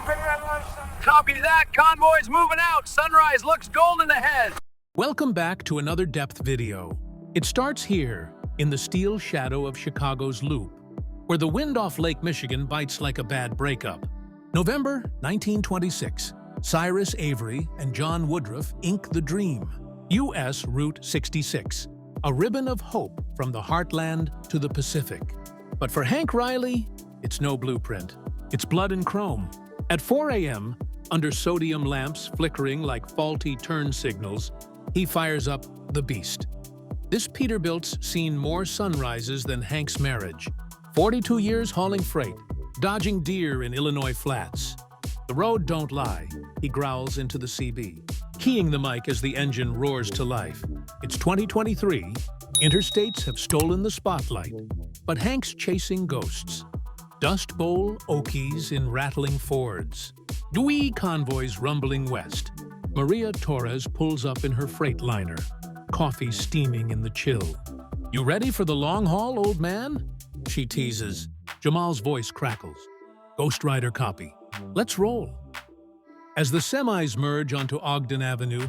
Copy that. Convoy's moving out. Sunrise looks golden ahead. Welcome back to another depth video. It starts here, in the steel shadow of Chicago's Loop, where the wind off Lake Michigan bites like a bad breakup. November 1926, Cyrus Avery and John Woodruff ink the dream. U.S. Route 66, a ribbon of hope from the heartland to the Pacific. But for Hank Riley, it's no blueprint. It's blood and chrome. At 4 a.m., under sodium lamps flickering like faulty turn signals, he fires up the Beast. This Peterbilt's seen more sunrises than Hank's marriage. 42 years hauling freight, dodging deer in Illinois flats. The road don't lie, he growls into the CB, keying the mic as the engine roars to life. It's 2023, interstates have stolen the spotlight, but Hank's chasing ghosts. Dust Bowl Okies in rattling Fords. Dewey convoys rumbling west. Maria Torres pulls up in her Freightliner, coffee steaming in the chill. "You ready for the long haul, old man?" she teases. Jamal's voice crackles. Ghost Rider copy. Let's roll. As the semis merge onto Ogden Avenue,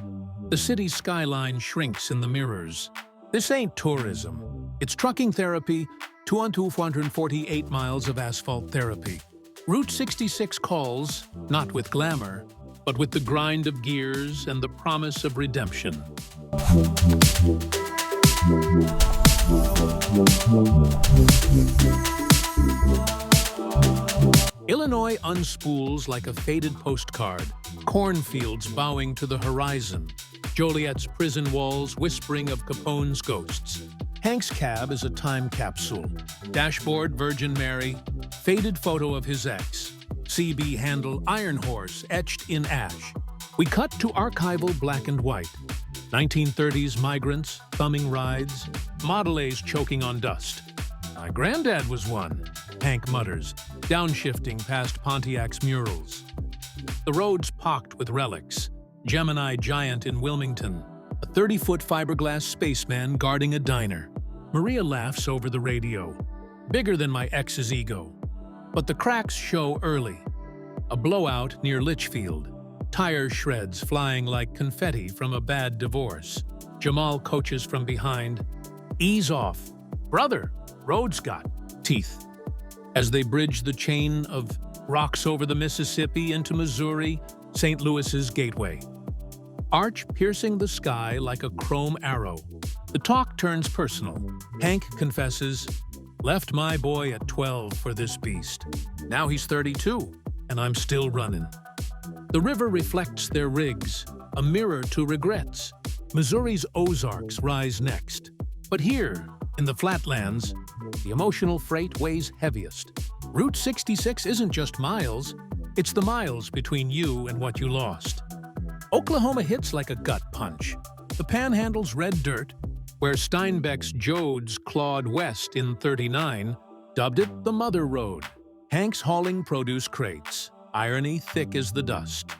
the city's skyline shrinks in the mirrors. This ain't tourism. It's trucking therapy, 248 miles of asphalt therapy. Route 66 calls, not with glamour, but with the grind of gears and the promise of redemption. Illinois unspools like a faded postcard, cornfields bowing to the horizon, Joliet's prison walls whispering of Capone's ghosts. Hank's cab is a time capsule. Dashboard Virgin Mary, faded photo of his ex. CB handle Iron Horse etched in ash. We cut to archival black and white. 1930s migrants, thumbing rides, Model A's choking on dust. My granddad was one, Hank mutters, downshifting past Pontiac's murals. The road's pocked with relics. Gemini Giant in Wilmington, a 30-foot fiberglass spaceman guarding a diner. Maria laughs over the radio, bigger than my ex's ego. But the cracks show early. A blowout near Litchfield, tire shreds flying like confetti from a bad divorce. Jamal coaches from behind. Ease off. Brother, road's got teeth. As they bridge the chain of rocks over the Mississippi into Missouri, St. Louis's gateway. Arch piercing the sky like a chrome arrow. The talk turns personal. Hank confesses, "Left my boy at 12 for this beast. Now he's 32, and I'm still running." The river reflects their rigs, a mirror to regrets. Missouri's Ozarks rise next. But here, in the flatlands, the emotional freight weighs heaviest. Route 66 isn't just miles, it's the miles between you and what you lost. Oklahoma hits like a gut punch. The Panhandle's red dirt, where Steinbeck's Jodes clawed west in '39, dubbed it the Mother Road. Hank's hauling produce crates, irony thick as the dust.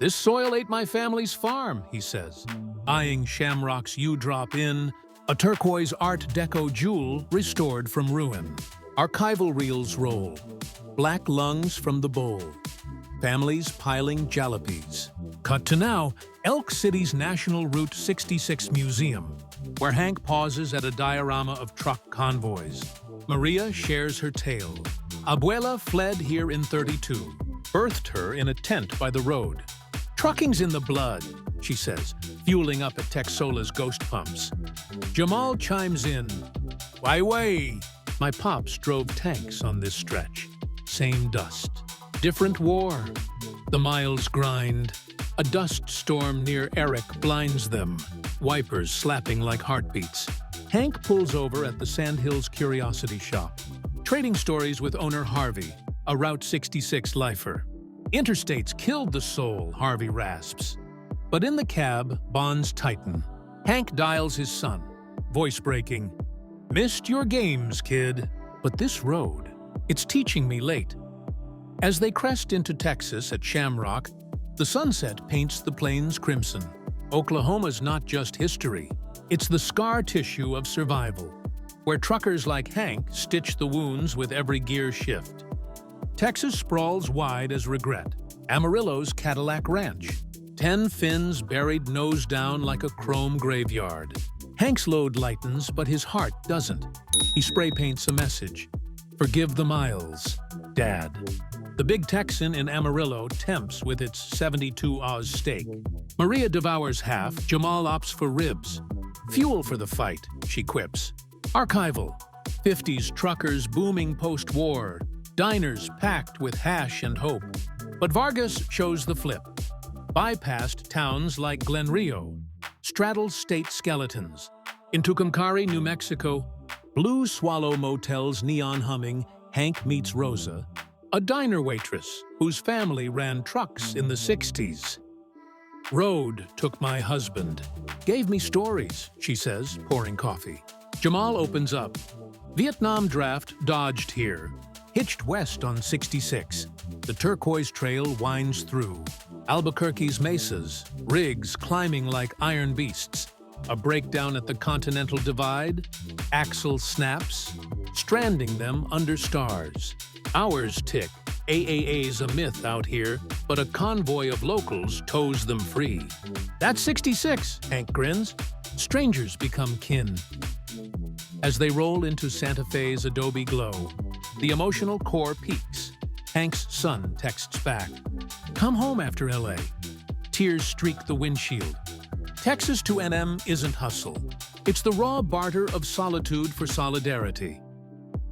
"This soil ate my family's farm," he says, eyeing Shamrock's U-Drop Inn, a turquoise Art Deco jewel restored from ruin. Archival reels roll, black lungs from the bowl. Families piling jalopies. Cut to now, Elk City's National Route 66 Museum, where Hank pauses at a diorama of truck convoys. Maria shares her tale. Abuela fled here in '32, birthed her in a tent by the road. "Trucking's in the blood," she says, fueling up at Texola's ghost pumps. Jamal chimes in, "Why? My pops drove tanks on this stretch. Same dust. Different war. The miles grind. A dust storm near Eric blinds them, wipers slapping like heartbeats." Hank pulls over at the Sandhills Curiosity Shop, trading stories with owner Harvey, a Route 66 lifer. "Interstates killed the soul," Harvey rasps. But in the cab, bonds tighten. Hank dials his son, voice breaking. "Missed your games, kid. But this road, it's teaching me late." As they crest into Texas at Shamrock, the sunset paints the plains crimson. Oklahoma's not just history, it's the scar tissue of survival, where truckers like Hank stitch the wounds with every gear shift. Texas sprawls wide as regret. Amarillo's Cadillac Ranch. 10 fins buried nose down like a chrome graveyard. Hank's load lightens, but his heart doesn't. He spray paints a message. Forgive the miles, Dad. The big Texan in Amarillo tempts with its 72 Oz steak. Maria devours half, Jamal opts for ribs. Fuel for the fight, she quips. Archival. 50s truckers booming post-war. Diners packed with hash and hope. But Vargas shows the flip. Bypassed towns like Glen Rio. Straddles state skeletons. In Tucumcari, New Mexico, Blue Swallow Motel's neon humming, Hank meets Rosa, a diner waitress whose family ran trucks in the 60s. Road took my husband. Gave me stories, she says, pouring coffee. Jamal opens up. Vietnam draft dodged here. Hitched west on 66. The turquoise trail winds through. Albuquerque's mesas, rigs climbing like iron beasts. A breakdown at the Continental Divide. Axle snaps, stranding them under stars. Hours tick. AAA's a myth out here, but a convoy of locals tows them free. That's 66, Hank grins. Strangers become kin. As they roll into Santa Fe's adobe glow, the emotional core peaks. Hank's son texts back. Come home after LA. Tears streak the windshield. Texas to NM isn't hustle. It's the raw barter of solitude for solidarity.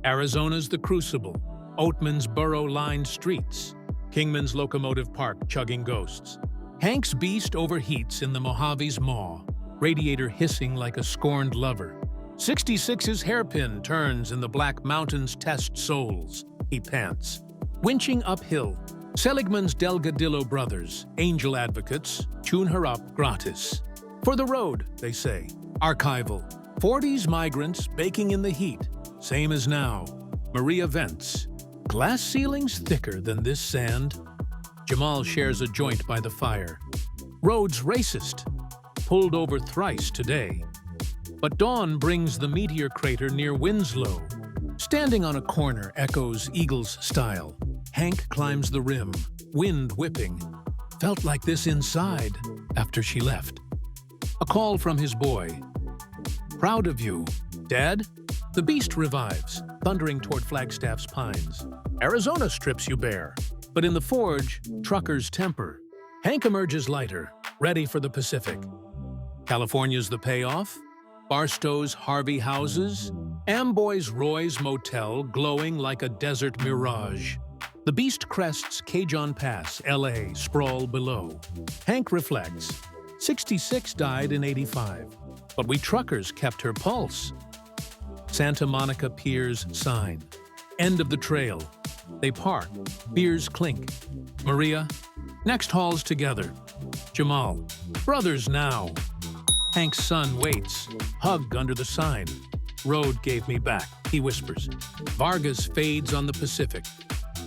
Arizona's the crucible. Oatman's burrow-lined streets. Kingman's locomotive park chugging ghosts. Hank's beast overheats in the Mojave's maw, radiator hissing like a scorned lover. 66's hairpin turns in the Black Mountains test souls, he pants. Winching uphill, Seligman's Delgadillo brothers, angel advocates, tune her up gratis. For the road, they say. Archival. 40s migrants baking in the heat, same as now. Maria vents. Glass ceilings thicker than this sand. Jamal shares a joint by the fire. Road's racist. Pulled over thrice today. But dawn brings the meteor crater near Winslow. Standing on a corner echoes Eagles style. Hank climbs the rim, wind whipping. Felt like this inside after she left. A call from his boy. Proud of you, Dad? The beast revives, thundering toward Flagstaff's pines. Arizona strips you bare, but in the forge, truckers temper. Hank emerges lighter, ready for the Pacific. California's the payoff. Barstow's Harvey houses. Amboy's Roy's Motel glowing like a desert mirage. The beast crests Cajon Pass, LA, sprawl below. Hank reflects. 66 died in 85, but we truckers kept her pulse. Santa Monica Pier's sign. End of the trail. They park. Beers clink. Maria. Next haul's together. Jamal. Brothers now. Hank's son waits. Hug under the sign. Road gave me back, he whispers. Vargas fades on the Pacific.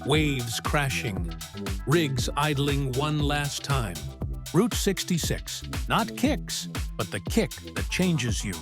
Waves crashing. Rigs idling one last time. Route 66. Not kicks, but the kick that changes you.